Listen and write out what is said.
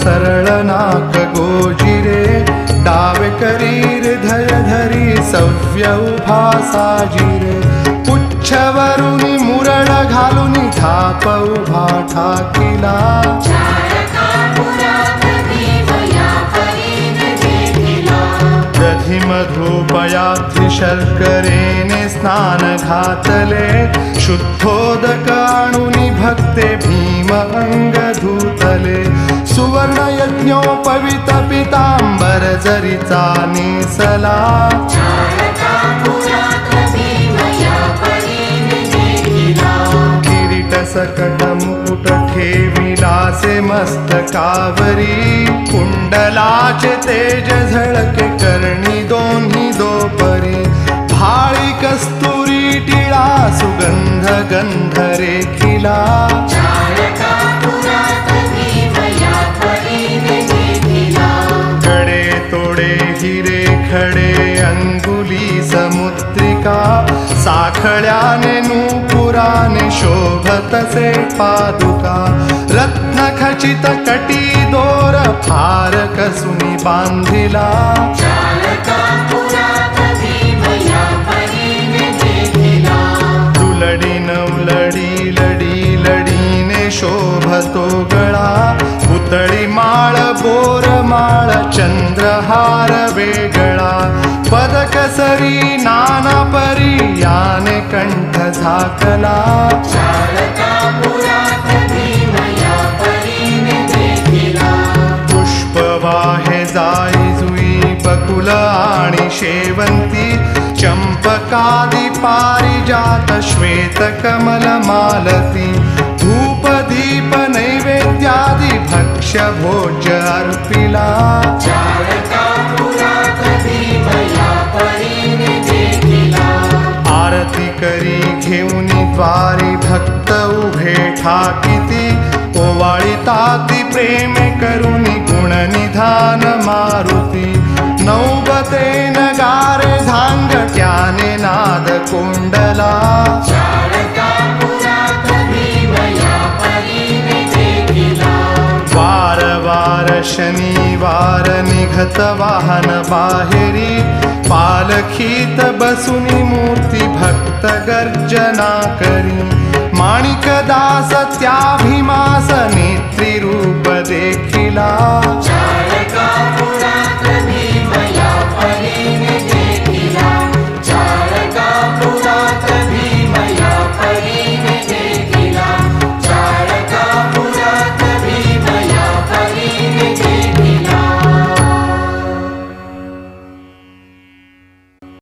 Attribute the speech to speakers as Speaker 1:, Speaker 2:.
Speaker 1: सरळ नाक गोजिरे डावे करीर धय धरी सव्य उभा साजिरे पुच्छवरुनी मुरड घालुनी थाप उभा ठाकिला दधी मधुपयात्रि शर्करेने स्नान घातले शुद्धोदक आणुनी भक्ते भीम अंग धुतले सुवर्ण यज्ञोपवित पितांबर जरीचा नेसला किरीट सकट मुकुट ठेविलासे मस्तकावरी कुंडलाचे तेज झळके करणी दोन्ही दोपरी भाळी कस्तुरी टिळा सुगंध गंध रेखिला कडे तोडे हिरे खडे अंगुली समुद्रिका साखळ्याने नूपुराने शोभतसे पादुका रत्न खचित कटी दोर फार कसुनी बांधिला दुलडी नवलडी लडी लडीने शोभतो गळा पुतळी माळ बोर माळ चंद्रहार वेगळा पदक सरी नाना परी याने कंठ झाकला पुष्प वाहे जाई जुई बकुल आणि शेवंती चंपकादी पारिजात श्वेत कमल मालती धूप दीप नैवेद्यादि भक्ष्य भोज्य अर्पिला आरती करी घेऊनी द्वारी भक्त उभे ठाकिती ओवाळिताती प्रेमे करुनी गुणनिधान मारुती नौबते नगारे झांगट्याने नाद कोंडला वार वार शनिवार निघत वाहन बाहेरी पालखीत बसुनी मूर्ती भक्त गर्जना करी माणिक दास त्या भीमास नेत्री रूप देखिला